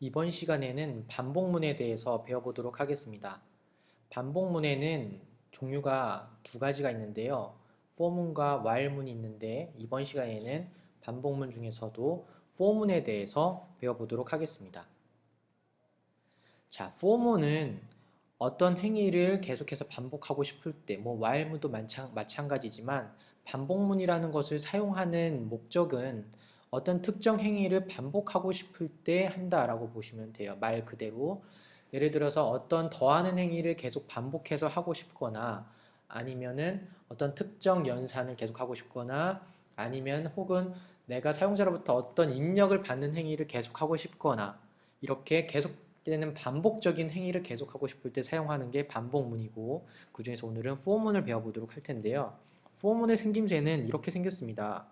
이번 시간에는 반복문에 대해서 배워보도록 하겠습니다. 반복문에는 종류가 두 가지가 있는데요. for문과 while문이 있는데 이번 시간에는 반복문 중에서도 for문에 대해서 배워보도록 하겠습니다. 자, for문은 어떤 행위를 계속해서 반복하고 싶을 때, while문도 마찬가지지만 반복문이라는 것을 사용하는 목적은 어떤 특정 행위를 반복하고 싶을 때 한다라고 보시면 돼요. 말 그대로. 예를 들어서 어떤 더하는 행위를 계속 반복해서 하고 싶거나 아니면은 어떤 특정 연산을 계속 하고 싶거나 아니면 혹은 내가 사용자로부터 어떤 입력을 받는 행위를 계속 하고 싶거나 이렇게 계속되는 반복적인 행위를 계속하고 싶을 때 사용하는 게 반복문이고 그 중에서 오늘은 for문을 배워보도록 할 텐데요. for문의 생김새는 이렇게 생겼습니다.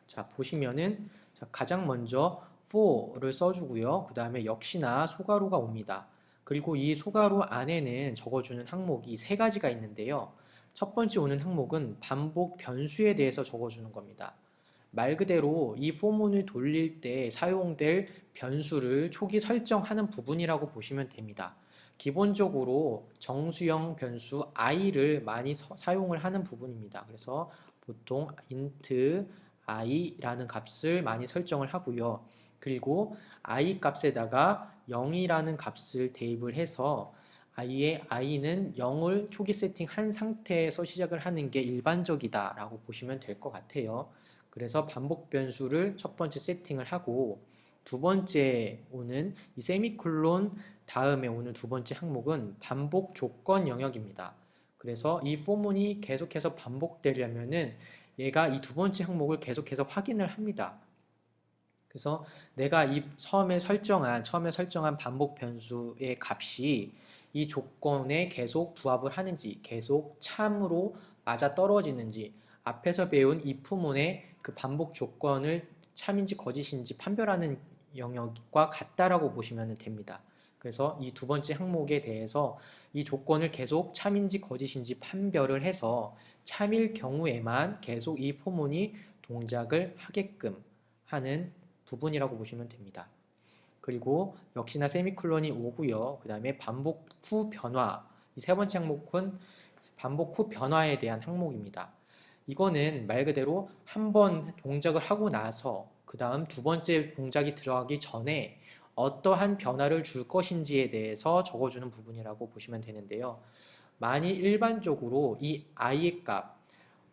자, 보시면은 가장 먼저 for를 써주고요. 그 다음에 역시나 소괄호가 옵니다. 그리고 이 소괄호 안에는 적어주는 항목이 세 가지가 있는데요. 첫 번째 오는 항목은 반복 변수에 대해서 적어주는 겁니다. 말 그대로 이 포문을 돌릴 때 사용될 변수를 초기 설정하는 부분이라고 보시면 됩니다. 기본적으로 정수형 변수 i를 많이 사용을 하는 부분입니다. 그래서 보통 int i라는 값을 많이 설정을 하고요. 그리고 i 값에다가 0이라는 값을 대입을 해서 i는 0을 초기 세팅한 상태에서 시작을 하는 게 일반적이다 라고 보시면 될 것 같아요. 그래서 반복 변수를 첫 번째 세팅을 하고 두 번째 오는 이 세미콜론 다음에 오는 두 번째 항목은 반복 조건 영역입니다. 그래서 이 포문이 계속해서 반복되려면은 얘가 이 두 번째 항목을 계속해서 확인을 합니다. 그래서 내가 이 처음에 설정한 반복 변수의 값이 이 조건에 계속 부합을 하는지, 계속 참으로 맞아 떨어지는지, 앞에서 배운 if문의 그 반복 조건을 참인지 거짓인지 판별하는 영역과 같다라고 보시면 됩니다. 그래서 이 두 번째 항목에 대해서 이 조건을 계속 참인지 거짓인지 판별을 해서 참일 경우에만 계속 이 포문이 동작을 하게끔 하는 부분이라고 보시면 됩니다. 그리고 역시나 세미콜론이 오고요. 그 다음에 반복 후 변화. 이 세 번째 항목은 반복 후 변화에 대한 항목입니다. 이거는 말 그대로 한 번 동작을 하고 나서 그 다음 두 번째 동작이 들어가기 전에 어떠한 변화를 줄 것인지에 대해서 적어주는 부분이라고 보시면 되는데요. 만일 일반적으로 이 i의 값,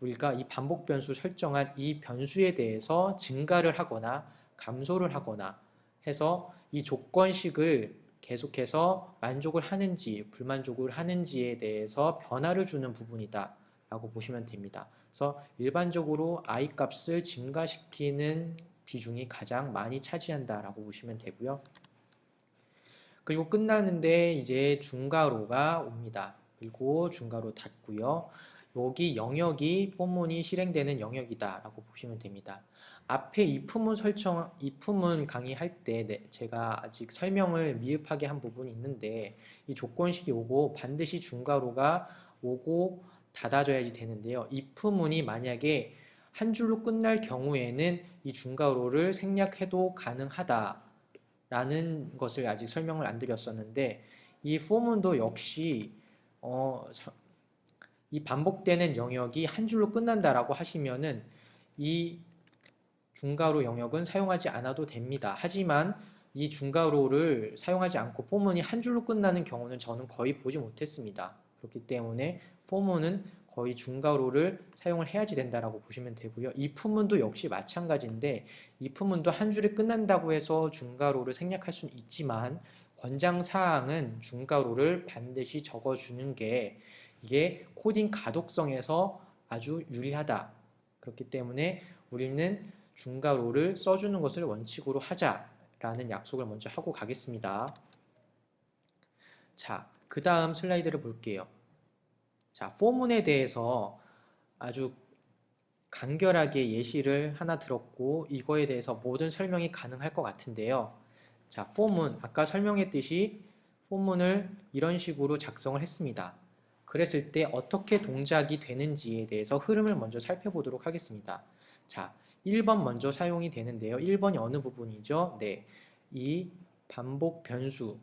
우리가 이 반복 변수 설정한 이 변수에 대해서 증가를 하거나 감소를 하거나 해서 이 조건식을 계속해서 만족을 하는지 불만족을 하는지에 대해서 변화를 주는 부분이다 라고 보시면 됩니다. 그래서 일반적으로 i 값을 증가시키는 비중이 가장 많이 차지한다 라고 보시면 되고요. 그리고 끝나는데 이제 중괄호가 옵니다. 그리고 중괄호 닫고요. 여기 영역이 포문이 실행되는 영역이다 라고 보시면 됩니다. 앞에 if문 강의할 때 제가 아직 설명을 미흡하게 한 부분이 있는데 이 조건식이 오고 반드시 중괄호가 오고 닫아줘야지 되는데요. if문이 만약에 한 줄로 끝날 경우에는 이 중괄호를 생략해도 가능하다 라는 것을 아직 설명을 안 드렸었는데 이 포문도 역시 이 반복되는 영역이 한 줄로 끝난다라고 하시면은 이 중괄호 영역은 사용하지 않아도 됩니다. 하지만 이 중괄호를 사용하지 않고 포문이 한 줄로 끝나는 경우는 저는 거의 보지 못했습니다. 그렇기 때문에 포문은 거의 중괄호를 사용을 해야지 된다라고 보시면 되고요. if문도 역시 마찬가지인데 if문도 한 줄에 끝난다고 해서 중괄호를 생략할 수는 있지만 권장사항은 중괄호를 반드시 적어주는 게 이게 코딩 가독성에서 아주 유리하다. 그렇기 때문에 우리는 중괄호를 써주는 것을 원칙으로 하자라는 약속을 먼저 하고 가겠습니다. 자, 그 다음 슬라이드를 볼게요. 자, 포문에 대해서 아주 간결하게 예시를 하나 들었고 이거에 대해서 모든 설명이 가능할 것 같은데요. 자, 포문, 아까 설명했듯이 포문을 이런 식으로 작성을 했습니다. 그랬을 때 어떻게 동작이 되는지에 대해서 흐름을 먼저 살펴보도록 하겠습니다. 자, 1번 먼저 사용이 되는데요. 1번이 어느 부분이죠? 네, 이 반복 변수,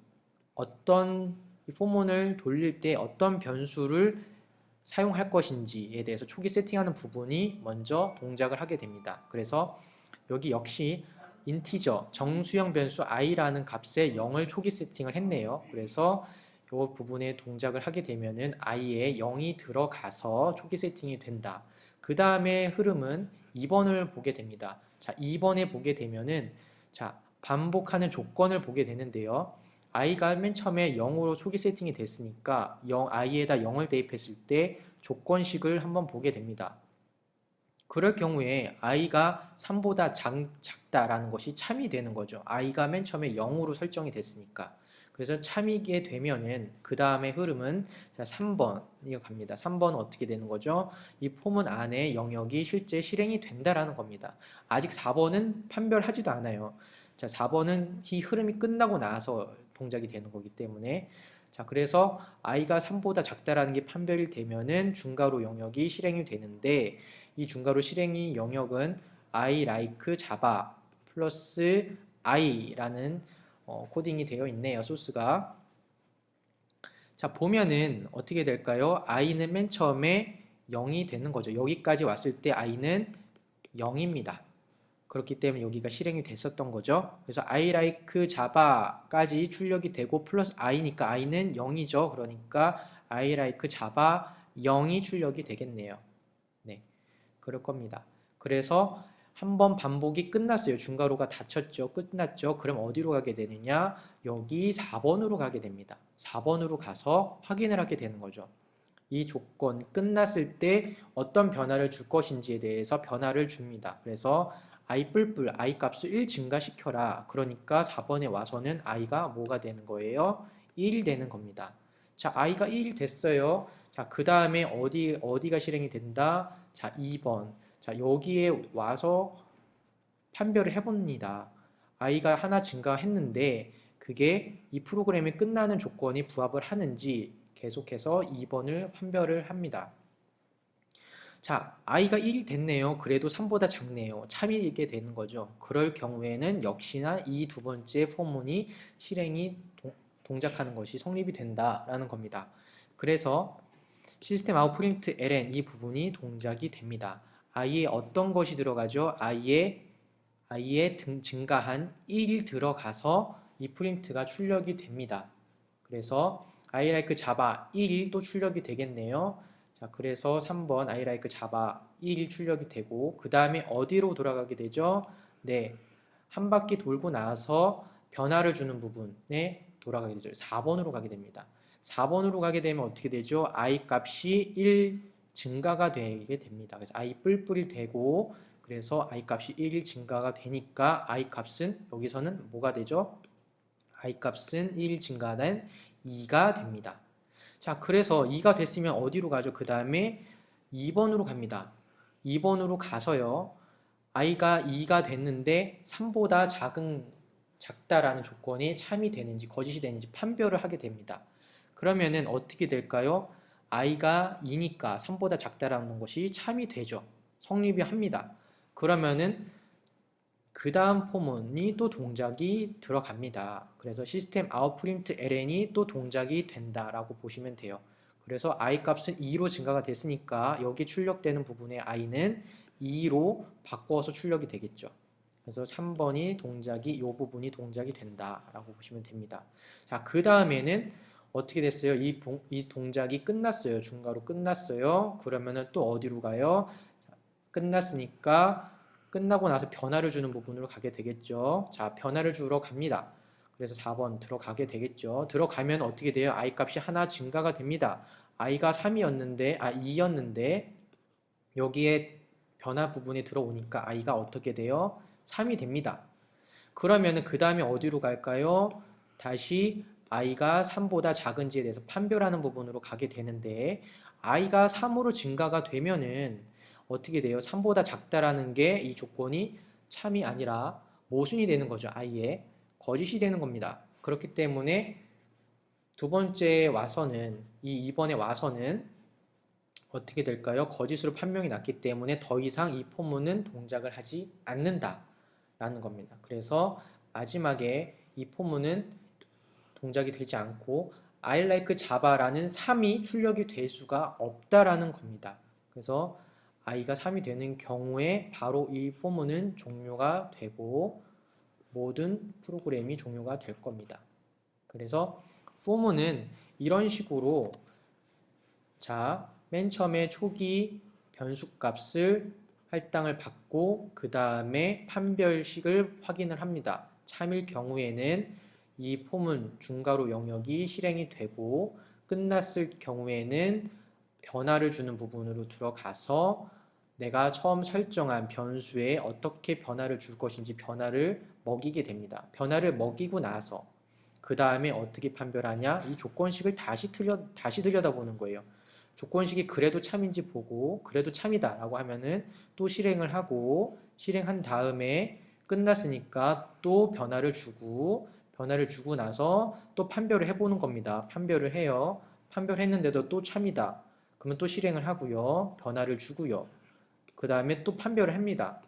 어떤 이 포문을 돌릴 때 어떤 변수를 사용할 것인지에 대해서 초기 세팅하는 부분이 먼저 동작을 하게 됩니다. 그래서 여기 역시 인티저, 정수형 변수 i라는 값에 0을 초기 세팅을 했네요. 그래서 이 부분에 동작을 하게 되면은 i에 0이 들어가서 초기 세팅이 된다. 그 다음에 흐름은 2번을 보게 됩니다. 자, 2번에 보게 되면은 자, 반복하는 조건을 보게 되는데요. i가 맨 처음에 0으로 초기 세팅이 됐으니까 i에다 0을 대입했을 때 조건식을 한번 보게 됩니다. 그럴 경우에 i가 3보다 작다라는 것이 참이 되는 거죠. i가 맨 처음에 0으로 설정이 됐으니까. 그래서 참이게 되면은 그 다음에 흐름은 자 3번이 갑니다. 3번은 어떻게 되는 거죠? 이 포문 안에 영역이 실제 실행이 된다라는 겁니다. 아직 4번은 판별하지도 않아요. 자 4번은 이 흐름이 끝나고 나서 동작이 되는 거기 때문에 자 그래서 i가 3보다 작다라는 게 판별이 되면은 중괄호 영역이 실행이 되는데 이 중괄호 실행이 영역은 I like Java 플러스 i라는 코딩이 되어 있네요. 소스가. 자 보면은 어떻게 될까요? i는 맨 처음에 0이 되는 거죠. 여기까지 왔을 때 i는 0입니다. 그렇기 때문에 여기가 실행이 됐었던 거죠. 그래서 I like Java까지 출력이 되고 플러스 i니까 i는 0이죠. 그러니까 I like Java 0이 출력이 되겠네요. 네. 그럴 겁니다. 그래서 한번 반복이 끝났어요. 중괄호가 닫혔죠. 끝났죠. 그럼 어디로 가게 되느냐? 여기 4번으로 가게 됩니다. 4번으로 가서 확인을 하게 되는 거죠. 이 조건 끝났을 때 어떤 변화를 줄 것인지에 대해서 변화를 줍니다. 그래서 i 뿔뿔 i 값을 1 증가시켜라. 그러니까 4번에 와서는 i가 뭐가 되는 거예요? 1 되는 겁니다. 자, i가 1 됐어요. 자, 그 다음에 어디가 실행이 된다? 자, 2번. 자, 여기에 와서 판별을 해봅니다. i가 하나 증가했는데 그게 이 프로그램이 끝나는 조건이 부합을 하는지 계속해서 2번을 판별을 합니다. 자, i가 1 됐네요. 그래도 3보다 작네요. 참이게 되는 거죠. 그럴 경우에는 역시나 이 두 번째 포문이 실행이 동작하는 것이 성립이 된다라는 겁니다. 그래서 시스템 아웃 프린트 ln 이 부분이 동작이 됩니다. i에 어떤 것이 들어가죠? i에 증가한 1 들어가서 이 프린트가 출력이 됩니다. 그래서 I like Java 1도 출력이 되겠네요. 자, 그래서 3번 I like Java 1 출력이 되고 그 다음에 어디로 돌아가게 되죠? 네, 한 바퀴 돌고 나서 변화를 주는 부분에 돌아가게 되죠. 4번으로 가게 됩니다. 4번으로 가게 되면 어떻게 되죠? I 값이 1 증가가 되게 됩니다. 그래서 I 뿔뿔이 되고 그래서 I 값이 1 증가가 되니까 I 값은 여기서는 뭐가 되죠? I 값은 1 증가된 2가 됩니다. 자, 그래서 2가 됐으면 어디로 가죠? 그 다음에 2번으로 갑니다. 2번으로 가서요. i가 2가 됐는데 3보다 작다라는 조건이 참이 되는지 거짓이 되는지 판별을 하게 됩니다. 그러면은 어떻게 될까요? i가 2니까 3보다 작다라는 것이 참이 되죠. 성립이 합니다. 그러면은 그 다음 포문이 또 동작이 들어갑니다. 그래서 시스템 아웃 프린트 ln이 또 동작이 된다라고 보시면 돼요. 그래서 i 값은 2로 증가가 됐으니까 여기 출력되는 부분의 i는 2로 바꿔서 출력이 되겠죠. 그래서 3번이 동작이 이 부분이 동작이 된다라고 보시면 됩니다. 자, 그 다음에는 어떻게 됐어요? 이 동작이 끝났어요. 중괄호 끝났어요. 그러면은 또 어디로 가요? 끝났으니까 끝나고 나서 변화를 주는 부분으로 가게 되겠죠. 자, 변화를 주러 갑니다. 그래서 4번 들어가게 되겠죠. 들어가면 어떻게 돼요? i 값이 하나 증가가 됩니다. i가 3이었는데 2였는데 여기에 변화 부분에 들어오니까 i가 어떻게 돼요? 3이 됩니다. 그러면은 그 다음에 어디로 갈까요? 다시 i가 3보다 작은지에 대해서 판별하는 부분으로 가게 되는데 i가 3으로 증가가 되면은 어떻게 돼요? 3보다 작다라는 게 이 조건이 참이 아니라 모순이 되는 거죠. i에 거짓이 되는 겁니다. 그렇기 때문에 두 번째 와서는 이 2번에 와서는 어떻게 될까요? 거짓으로 판명이 났기 때문에 더 이상 이 포문은 동작을 하지 않는다 라는 겁니다. 그래서 마지막에 이 포문은 동작이 되지 않고 I like Java라는 3이 출력이 될 수가 없다라는 겁니다. 그래서 i가 3이 되는 경우에 바로 이 포문은 종료가 되고 모든 프로그램이 종료가 될 겁니다. 그래서 포문은 이런 식으로 맨 처음에 초기 변수값을 할당을 받고 그 다음에 판별식을 확인을 합니다. 참일 경우에는 이 포문 중괄호 영역이 실행이 되고 끝났을 경우에는 변화를 주는 부분으로 들어가서 내가 처음 설정한 변수에 어떻게 변화를 줄 것인지 변화를 먹이게 됩니다. 변화를 먹이고 나서 그 다음에 어떻게 판별하냐? 이 조건식을 다시 들여다보는 거예요. 조건식이 그래도 참인지 보고 그래도 참이다 라고 하면은 또 실행을 하고 실행한 다음에 끝났으니까 또 변화를 주고 나서 또 판별을 해보는 겁니다. 판별을 해요. 판별했는데도 또 참이다. 그러면 또 실행을 하고요. 변화를 주고요. 그 다음에 또 판별을 합니다.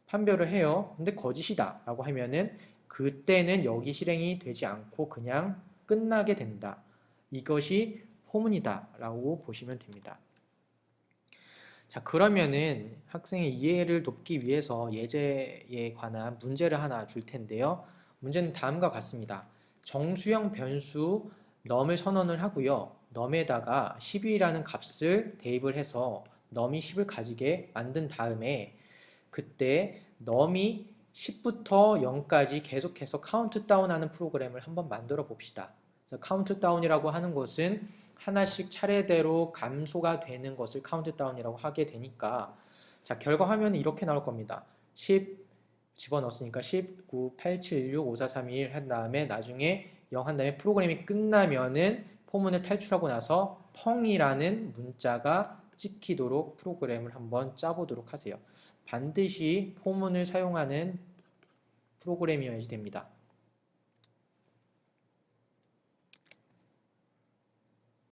판별을 해요. 근데 거짓이다 라고 하면은 그때는 여기 실행이 되지 않고 그냥 끝나게 된다. 이것이 포문이다 라고 보시면 됩니다. 자, 그러면은 학생의 이해를 돕기 위해서 예제에 관한 문제를 하나 줄 텐데요. 문제는 다음과 같습니다. 정수형 변수 num을 선언을 하고요. num에다가 12라는 값을 대입을 해서 num이 10을 가지게 만든 다음에 그때 num이 10부터 0까지 계속해서 카운트다운하는 프로그램을 한번 만들어 봅시다. 그래서 카운트다운이라고 하는 것은 하나씩 차례대로 감소가 되는 것을 카운트다운이라고 하게 되니까 자, 결과 화면은 이렇게 나올 겁니다. 10 집어넣었으니까 10, 9, 8, 7, 6, 5, 4, 3, 2, 1 한 다음에 나중에 0 한 다음에 프로그램이 끝나면은 포문을 탈출하고 나서 펑이라는 문자가 찍히도록 프로그램을 한번 짜보도록 하세요. 반드시 포문을 사용하는 프로그램이어야지 됩니다.